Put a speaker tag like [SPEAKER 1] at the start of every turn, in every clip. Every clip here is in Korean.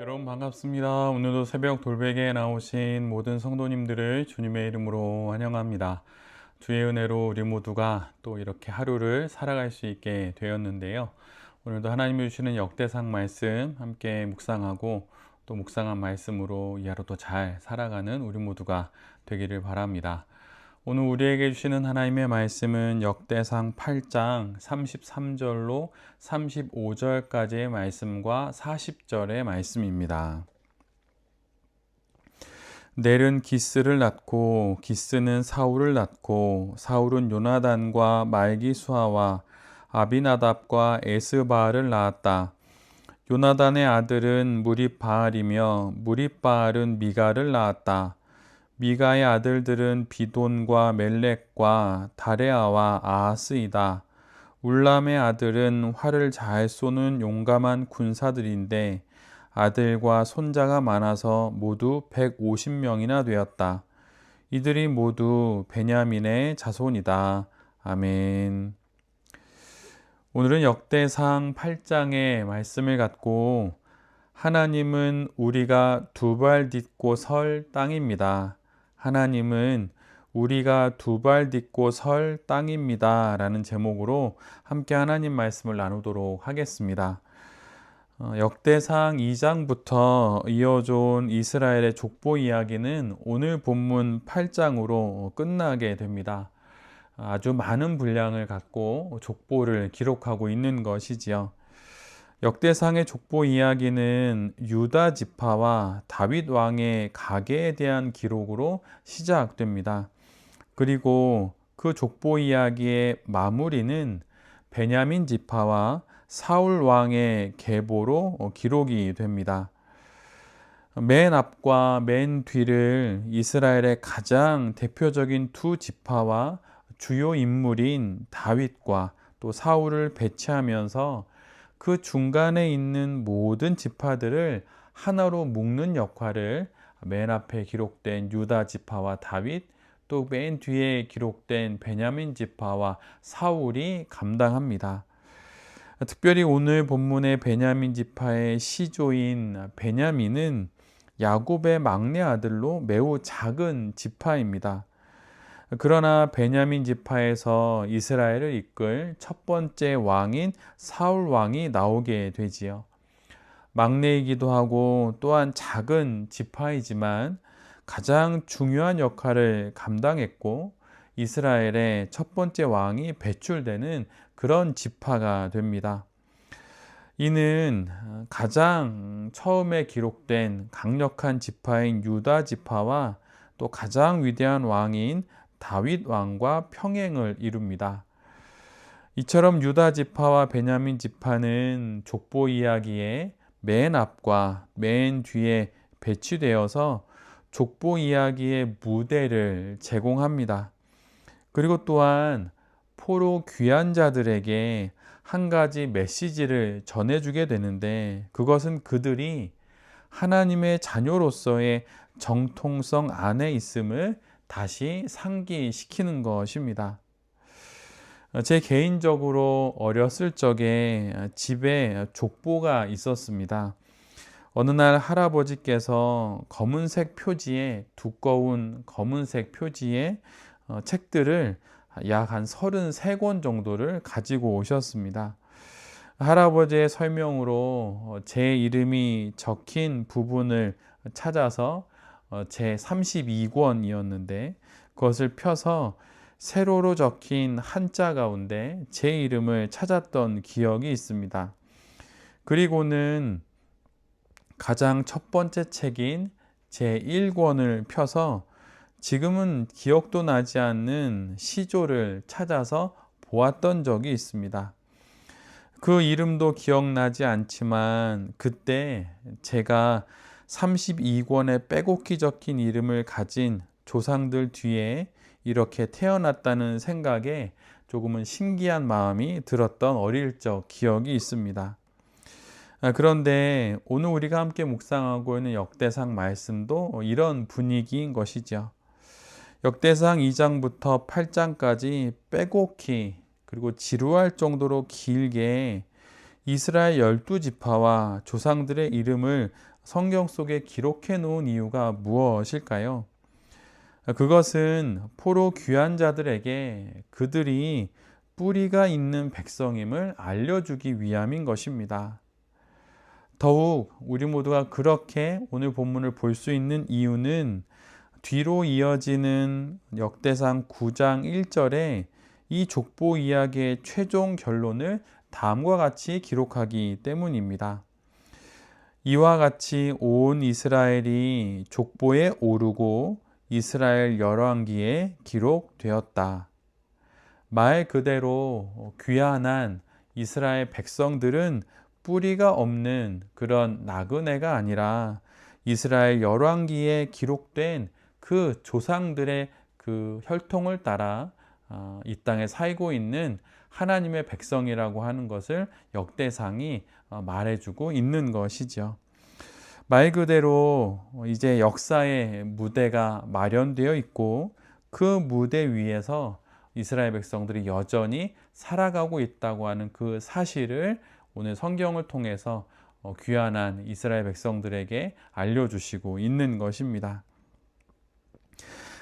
[SPEAKER 1] 여러분 반갑습니다. 오늘도 새벽 돌베개에 나오신 모든 성도님들을 주님의 이름으로 환영합니다. 주의 은혜로 우리 모두가 또 이렇게 하루를 살아갈 수 있게 되었는데요. 오늘도 하나님이 주시는 역대상 말씀 함께 묵상하고 또 묵상한 말씀으로 이 하루도 잘 살아가는 우리 모두가 되기를 바랍니다. 오늘 우리에게 주시는 하나님의 말씀은 역대상 8장 33절로 35절까지의 말씀과 40절의 말씀입니다. 넬은 기스를 낳고 기스는 사울을 낳고 사울은 요나단과 말기수아와 아비나답과 에스바알을 낳았다. 요나단의 아들은 무립바알이며 무립바알은 미가를 낳았다. 미가의 아들들은 비돈과 멜렉과 다레아와 아하스이다. 울람의 아들은 활을 잘 쏘는 용감한 군사들인데 아들과 손자가 많아서 모두 150명이나 되었다. 이들이 모두 베냐민의 자손이다. 아멘. 오늘은 역대상 8장의 말씀을 갖고 하나님은 우리가 두 발 딛고 설 땅입니다. 하나님은 우리가 두 발 딛고 설 땅입니다. 라는 제목으로 함께 하나님 말씀을 나누도록 하겠습니다. 역대상 2장부터 이어져 온 이스라엘의 족보 이야기는 오늘 본문 8장으로 끝나게 됩니다. 아주 많은 분량을 갖고 족보를 기록하고 있는 것이지요. 역대상의 족보 이야기는 유다 지파와 다윗 왕의 가계에 대한 기록으로 시작됩니다. 그리고 그 족보 이야기의 마무리는 베냐민 지파와 사울 왕의 계보로 기록이 됩니다. 맨 앞과 맨 뒤를 이스라엘의 가장 대표적인 두 지파와 주요 인물인 다윗과 또 사울을 배치하면서 그 중간에 있는 모든 지파들을 하나로 묶는 역할을 맨 앞에 기록된 유다 지파와 다윗, 또 맨 뒤에 기록된 베냐민 지파와 사울이 감당합니다. 특별히 오늘 본문의 베냐민 지파의 시조인 베냐민은 야곱의 막내 아들로 매우 작은 지파입니다. 그러나 베냐민 지파에서 이스라엘을 이끌 첫 번째 왕인 사울 왕이 나오게 되지요. 막내이기도 하고 또한 작은 지파이지만 가장 중요한 역할을 감당했고 이스라엘의 첫 번째 왕이 배출되는 그런 지파가 됩니다. 이는 가장 처음에 기록된 강력한 지파인 유다 지파와 또 가장 위대한 왕인 다윗 왕과 평행을 이룹니다. 이처럼 유다 지파와 베냐민 지파는 족보 이야기의 맨 앞과 맨 뒤에 배치되어서 족보 이야기의 무대를 제공합니다. 그리고 또한 포로 귀한 자들에게 한 가지 메시지를 전해주게 되는데 그것은 그들이 하나님의 자녀로서의 정통성 안에 있음을 다시 상기시키는 것입니다. 제 개인적으로 어렸을 적에 집에 족보가 있었습니다. 어느 날 할아버지께서 검은색 표지에 두꺼운 검은색 표지에 책들을 약 한 33권 정도를 가지고 오셨습니다. 할아버지의 설명으로 제 이름이 적힌 부분을 찾아서 제 32권이었는데 그것을 펴서 세로로 적힌 한자 가운데 제 이름을 찾았던 기억이 있습니다. 그리고는 가장 첫 번째 책인 제 1권을 펴서 지금은 기억도 나지 않는 시조를 찾아서 보았던 적이 있습니다. 그 이름도 기억나지 않지만 그때 제가 32권의 빼곡히 적힌 이름을 가진 조상들 뒤에 이렇게 태어났다는 생각에 조금은 신기한 마음이 들었던 어릴 적 기억이 있습니다. 그런데 오늘 우리가 함께 묵상하고 있는 역대상 말씀도 이런 분위기인 것이죠. 역대상 2장부터 8장까지 빼곡히 그리고 지루할 정도로 길게 이스라엘 12지파와 조상들의 이름을 성경 속에 기록해 놓은 이유가 무엇일까요? 그것은 포로 귀한 자들에게 그들이 뿌리가 있는 백성임을 알려주기 위함인 것입니다. 더욱 우리 모두가 그렇게 오늘 본문을 볼 수 있는 이유는 뒤로 이어지는 역대상 9장 1절에 이 족보 이야기의 최종 결론을 다음과 같이 기록하기 때문입니다. 이와 같이 온 이스라엘이 족보에 오르고 이스라엘 열왕기에 기록되었다. 말 그대로 귀환한 이스라엘 백성들은 뿌리가 없는 그런 나그네가 아니라 이스라엘 열왕기에 기록된 그 조상들의 그 혈통을 따라 이 땅에 살고 있는 하나님의 백성이라고 하는 것을 역대상이 말해주고 있는 것이죠. 말 그대로 이제 역사의 무대가 마련되어 있고 그 무대 위에서 이스라엘 백성들이 여전히 살아가고 있다고 하는 그 사실을 오늘 성경을 통해서 귀환한 이스라엘 백성들에게 알려주시고 있는 것입니다.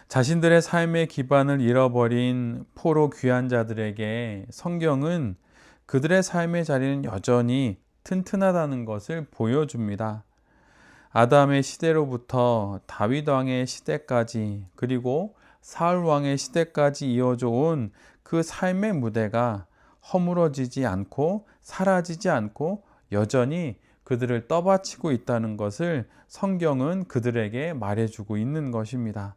[SPEAKER 1] 자신들의 삶의 기반을 잃어버린 포로 귀환 자들에게 성경은 그들의 삶의 자리는 여전히 튼튼하다는 것을 보여줍니다. 아담의 시대로부터 다윗 왕의 시대까지 그리고 사울 왕의 시대까지 이어져 온 그 삶의 무대가 허물어지지 않고 사라지지 않고 여전히 그들을 떠받치고 있다는 것을 성경은 그들에게 말해주고 있는 것입니다.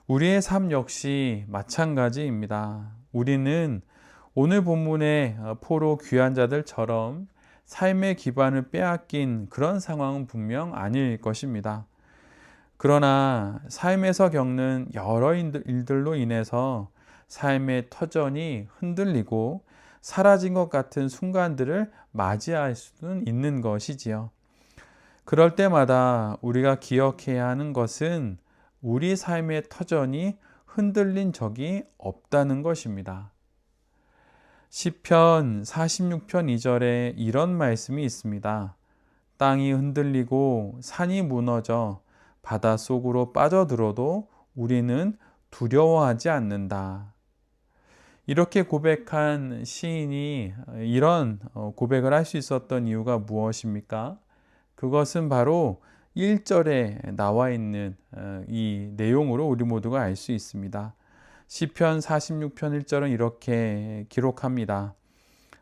[SPEAKER 1] 우리의 삶 역시 마찬가지입니다. 우리는 오늘 본문의 포로 귀한 자들처럼 삶의 기반을 빼앗긴 그런 상황은 분명 아닐 것입니다. 그러나 삶에서 겪는 여러 일들로 인해서 삶의 터전이 흔들리고 사라진 것 같은 순간들을 맞이할 수는 있는 것이지요. 그럴 때마다 우리가 기억해야 하는 것은 우리 삶의 터전이 흔들린 적이 없다는 것입니다. 시편 46편 2절에 이런 말씀이 있습니다. 땅이 흔들리고 산이 무너져 바닷속으로 빠져들어도 우리는 두려워하지 않는다. 이렇게 고백한 시인이 이런 고백을 할 수 있었던 이유가 무엇입니까? 그것은 바로 1절에 나와 있는 이 내용으로 우리 모두가 알 수 있습니다. 시편 46편 1절은 이렇게 기록합니다.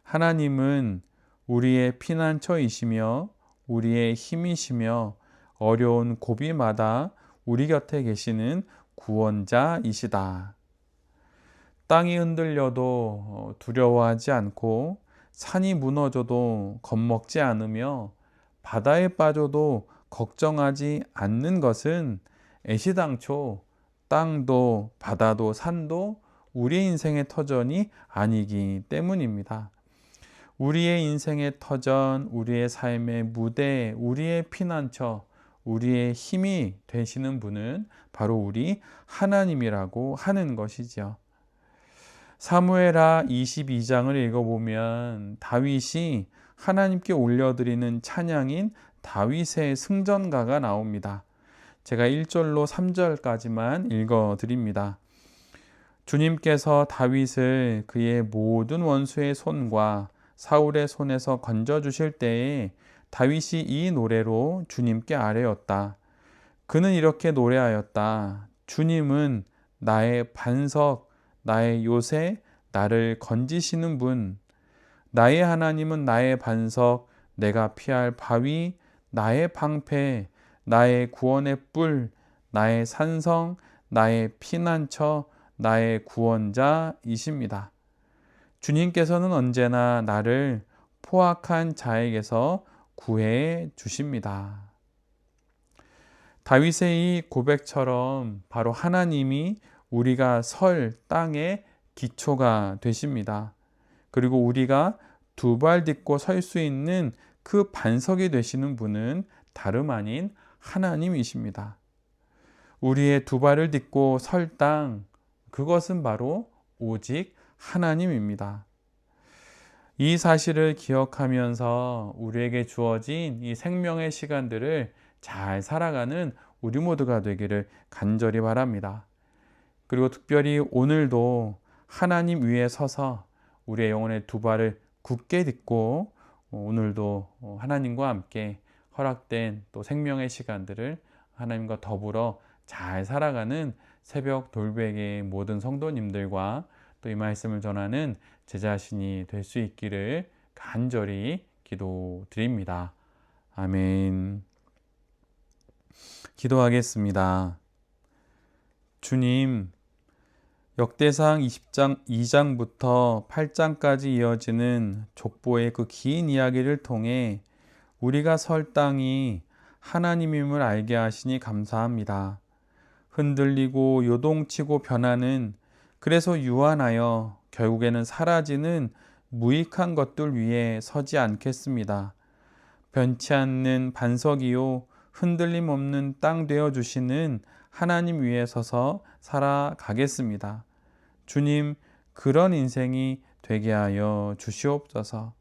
[SPEAKER 1] 하나님은 우리의 피난처이시며 우리의 힘이시며 어려운 고비마다 우리 곁에 계시는 구원자이시다. 땅이 흔들려도 두려워하지 않고 산이 무너져도 겁먹지 않으며 바다에 빠져도 걱정하지 않는 것은 애시당초 땅도 바다도 산도 우리의 인생의 터전이 아니기 때문입니다. 우리의 인생의 터전, 우리의 삶의 무대, 우리의 피난처, 우리의 힘이 되시는 분은 바로 우리 하나님이라고 하는 것이죠. 사무엘하 22장을 읽어보면 다윗이 하나님께 올려드리는 찬양인 다윗의 승전가가 나옵니다. 제가 1절로 3절까지만 읽어드립니다. 주님께서 다윗을 그의 모든 원수의 손과 사울의 손에서 건져주실 때에 다윗이 이 노래로 주님께 아뢰었다. 그는 이렇게 노래하였다. 주님은 나의 반석, 나의 요새, 나를 건지시는 분. 나의 하나님은 나의 반석, 내가 피할 바위, 나의 방패, 나의 구원의 뿔, 나의 산성, 나의 피난처, 나의 구원자이십니다. 주님께서는 언제나 나를 포악한 자에게서 구해 주십니다. 다윗의 이 고백처럼 바로 하나님이 우리가 설 땅의 기초가 되십니다. 그리고 우리가 두 발 딛고 설 수 있는 그 반석이 되시는 분은 다름 아닌 하나님이십니다. 우리의 두 발을 딛고 설 땅, 그것은 바로 오직 하나님입니다. 이 사실을 기억하면서 우리에게 주어진 이 생명의 시간들을 잘 살아가는 우리 모두가 되기를 간절히 바랍니다. 그리고 특별히 오늘도 하나님 위에 서서 우리의 영혼의 두 발을 굳게 딛고 오늘도 하나님과 함께 허락된 또 생명의 시간들을 하나님과 더불어 잘 살아가는 새벽 돌베개의 모든 성도님들과 또 이 말씀을 전하는 제 자신이 될 수 있기를 간절히 기도드립니다. 아멘. 기도하겠습니다. 주님, 역대상 20장 2장부터 8장까지 이어지는 족보의 그 긴 이야기를 통해 우리가 설 땅이 하나님임을 알게 하시니 감사합니다. 흔들리고 요동치고 변하는, 그래서 유한하여 결국에는 사라지는 무익한 것들 위에 서지 않겠습니다. 변치 않는 반석이요 흔들림 없는 땅 되어 주시는 하나님 위에 서서 살아가겠습니다. 주님, 그런 인생이 되게 하여 주시옵소서.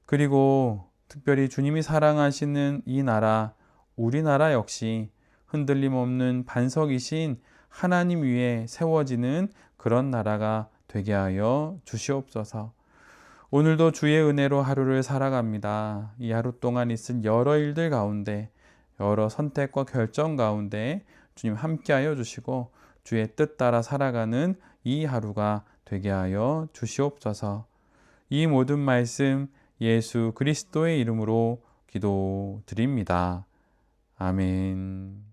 [SPEAKER 1] 그리고 특별히 주님이 사랑하시는 이 나라, 우리나라 역시 흔들림 없는 반석이신 하나님 위에 세워지는 그런 나라가 되게 하여 주시옵소서. 오늘도 주의 은혜로 하루를 살아갑니다. 이 하루 동안 있을 여러 일들 가운데, 여러 선택과 결정 가운데 주님 함께하여 주시고 주의 뜻 따라 살아가는 이 하루가 되게 하여 주시옵소서. 이 모든 말씀 예수 그리스도의 이름으로 기도드립니다. 아멘.